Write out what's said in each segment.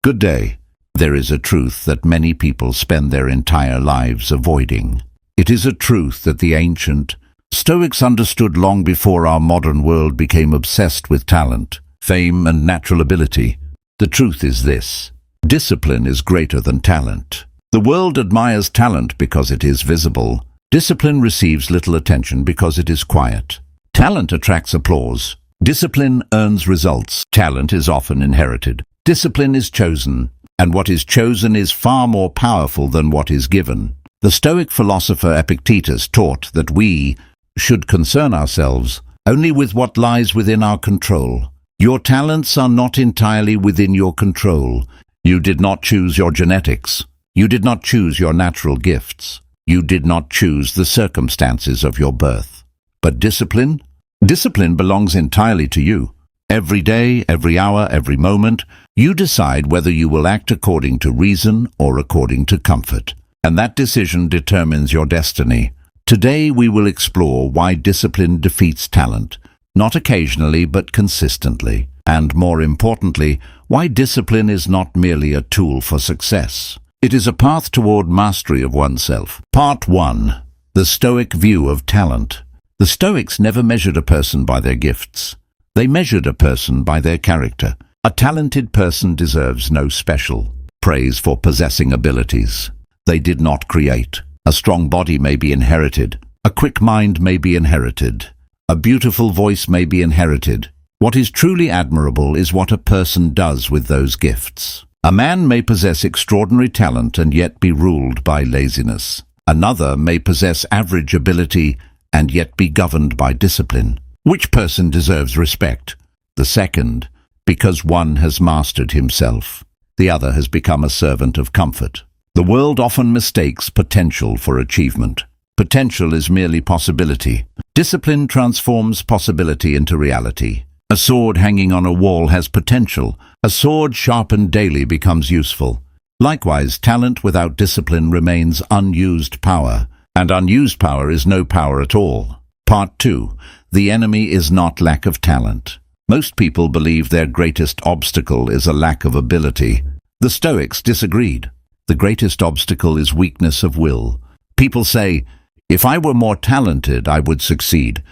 Good day. There is a truth that many people spend their entire lives avoiding. It is a truth that the ancient Stoics understood long before our modern world became obsessed with talent, fame, and natural ability. The truth is this: discipline is greater than talent. The world admires talent because it is visible. Discipline receives little attention because it is quiet. Talent attracts applause. Discipline earns results. Talent is often inherited. Discipline is chosen, and what is chosen is far more powerful than what is given. The Stoic philosopher Epictetus taught that we should concern ourselves only with what lies within our control. Your talents are not entirely within your control. You did not choose your genetics. You did not choose your natural gifts. You did not choose the circumstances of your birth. But discipline? Discipline belongs entirely to you. Every day, every hour, every moment, you decide whether you will act according to reason or according to comfort. And that decision determines your destiny. Today we will explore why discipline defeats talent, not occasionally but consistently. And more importantly, why discipline is not merely a tool for success. It is a path toward mastery of oneself. Part 1. The Stoic view of talent. The Stoics never measured a person by their gifts. They measured a person by their character. A talented person deserves no special praise for possessing abilities they did not create. A strong body may be inherited. A quick mind may be inherited. A beautiful voice may be inherited. What is truly admirable is what a person does with those gifts. A man may possess extraordinary talent and yet be ruled by laziness. Another may possess average ability and yet be governed by discipline. Which person deserves respect? The second, because one has mastered himself. The other has become a servant of comfort. The world often mistakes potential for achievement. Potential is merely possibility. Discipline transforms possibility into reality. A sword hanging on a wall has potential. A sword sharpened daily becomes useful. Likewise, talent without discipline remains unused power, and unused power is no power at all. Part 2. The enemy is not lack of talent. Most people believe their greatest obstacle is a lack of ability. The Stoics disagreed. The greatest obstacle is weakness of will. People say, "If I were more talented, I would succeed."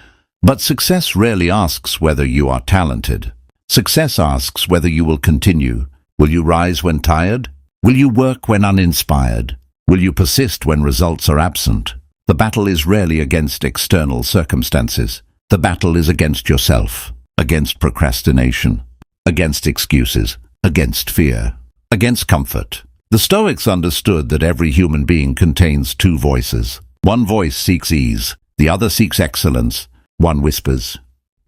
But success rarely asks whether you are talented. Success asks whether you will continue. Will you rise when tired? Will you work when uninspired? Will you persist when results are absent? The battle is rarely against external circumstances. The battle is against yourself, against procrastination, against excuses, against fear, against comfort. The Stoics understood that every human being contains two voices. One voice seeks ease, the other seeks excellence. One whispers,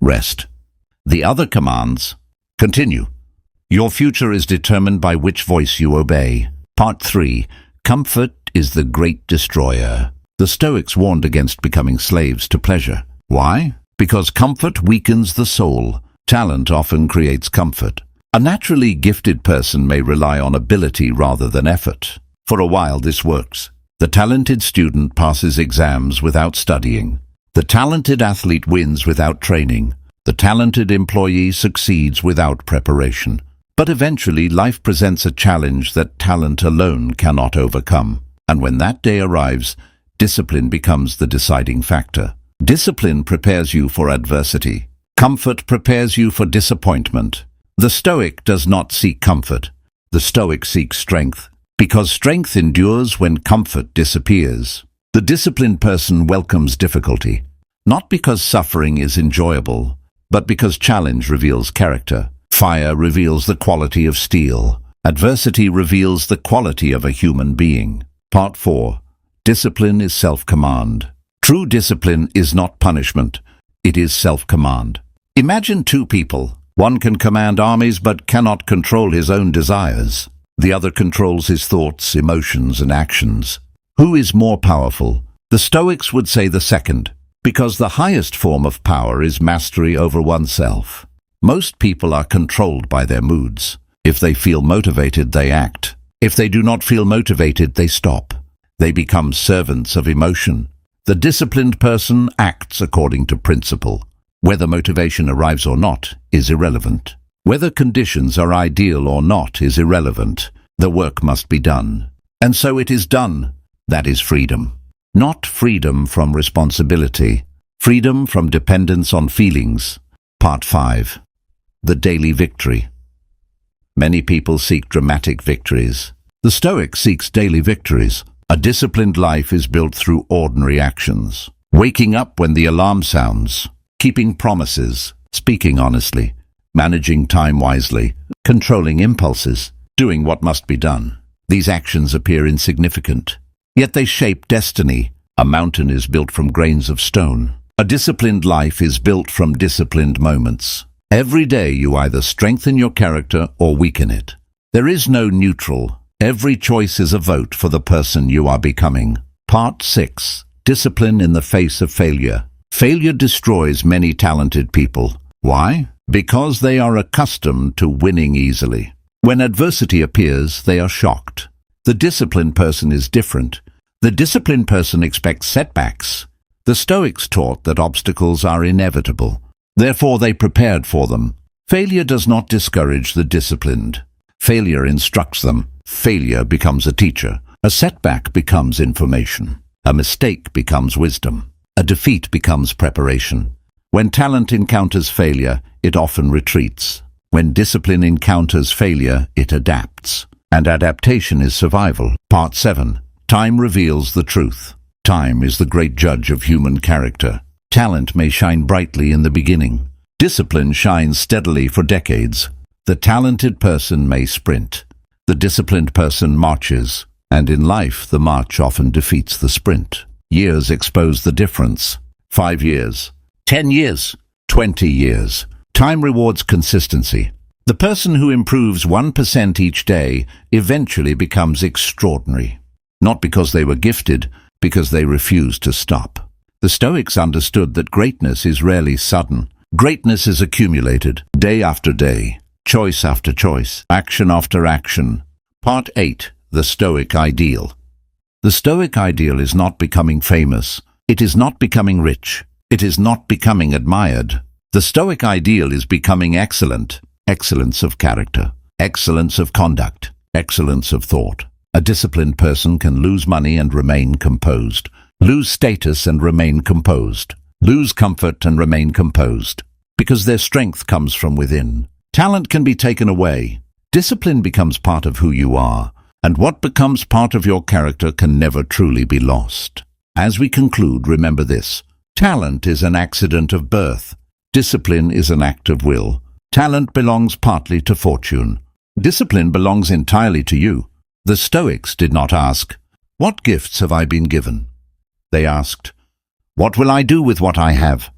"Rest." The other commands, "Continue." Your future is determined by which voice you obey. Part 3. Comfort is the great destroyer. The Stoics warned against becoming slaves to pleasure. Why? Because comfort weakens the soul. Talent often creates comfort. A naturally gifted person may rely on ability rather than effort. For a while this works. The talented student passes exams without studying. The talented athlete wins without training. The talented employee succeeds without preparation. But eventually life presents a challenge that talent alone cannot overcome. And when that day arrives, discipline becomes the deciding factor. Discipline prepares you for adversity. Comfort prepares you for disappointment. The Stoic does not seek comfort. The Stoic seeks strength, because strength endures when comfort disappears. The disciplined person welcomes difficulty, not because suffering is enjoyable, but because challenge reveals character. Fire reveals the quality of steel. Adversity reveals the quality of a human being. Part 4. Discipline is self-command. True discipline is not punishment. It is self-command. Imagine two people. One can command armies but cannot control his own desires. The other controls his thoughts, emotions, and actions. Who is more powerful? The Stoics would say the second, because the highest form of power is mastery over oneself. Most people are controlled by their moods. If they feel motivated, they act. If they do not feel motivated, they stop. They become servants of emotion. The disciplined person acts according to principle. Whether motivation arrives or not is irrelevant. Whether conditions are ideal or not is irrelevant. The work must be done. And so it is done. That is freedom. Not freedom from responsibility. Freedom from dependence on feelings. Part 5. The daily victory. Many people seek dramatic victories. The Stoic seeks daily victories. A disciplined life is built through ordinary actions. Waking up when the alarm sounds. Keeping promises. Speaking honestly. Managing time wisely. Controlling impulses. Doing what must be done. These actions appear insignificant, yet they shape destiny. A mountain is built from grains of stone. A disciplined life is built from disciplined moments. Every day you either strengthen your character or weaken it. There is no neutral. Every choice is a vote for the person you are becoming. Part 6. Discipline in the face of failure. Failure destroys many talented people. Why? Because they are accustomed to winning easily. When adversity appears, they are shocked. The disciplined person is different. The disciplined person expects setbacks. The Stoics taught that obstacles are inevitable. Therefore, they prepared for them. Failure does not discourage the disciplined. Failure instructs them. Failure becomes a teacher. A setback becomes information. A mistake becomes wisdom. A defeat becomes preparation. When talent encounters failure, it often retreats. When discipline encounters failure, it adapts. And adaptation is survival. Part 7. Time reveals the truth. Time is the great judge of human character. Talent may shine brightly in the beginning. Discipline shines steadily for decades. The talented person may sprint. The disciplined person marches. And in life, the march often defeats the sprint. Years expose the difference. 5 years. 10 years. 20 years. Time rewards consistency. The person who improves 1% each day eventually becomes extraordinary. Not because they were gifted, because they refused to stop. The Stoics understood that greatness is rarely sudden. Greatness is accumulated, day after day, choice after choice, action after action. Part 8. The Stoic Ideal. The Stoic ideal is not becoming famous. It is not becoming rich. It is not becoming admired. The Stoic ideal is becoming excellent. Excellence of character, excellence of conduct, excellence of thought. A disciplined person can lose money and remain composed, lose status and remain composed, lose comfort and remain composed, because their strength comes from within. Talent can be taken away. Discipline becomes part of who you are, and what becomes part of your character can never truly be lost. As we conclude, remember this. Talent is an accident of birth. Discipline is an act of will. Talent belongs partly to fortune. Discipline belongs entirely to you. The Stoics did not ask, "What gifts have I been given?" They asked, "What will I do with what I have?"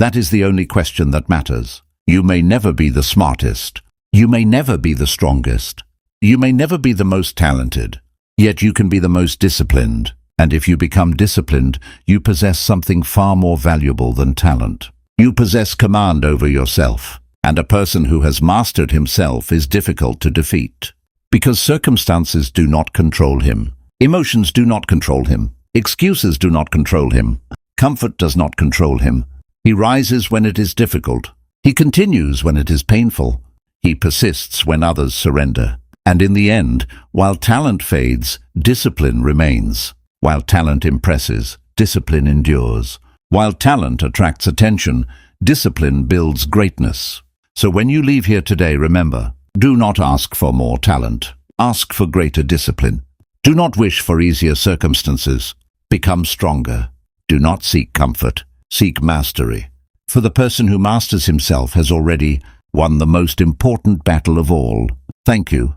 That is the only question that matters. You may never be the smartest. You may never be the strongest. You may never be the most talented. Yet you can be the most disciplined. And if you become disciplined, you possess something far more valuable than talent. You possess command over yourself, and a person who has mastered himself is difficult to defeat. Because circumstances do not control him. Emotions do not control him. Excuses do not control him. Comfort does not control him. He rises when it is difficult. He continues when it is painful. He persists when others surrender. And in the end, while talent fades, discipline remains. While talent impresses, discipline endures. While talent attracts attention, discipline builds greatness. So when you leave here today, remember, do not ask for more talent. Ask for greater discipline. Do not wish for easier circumstances. Become stronger. Do not seek comfort. Seek mastery. For the person who masters himself has already won the most important battle of all. Thank you.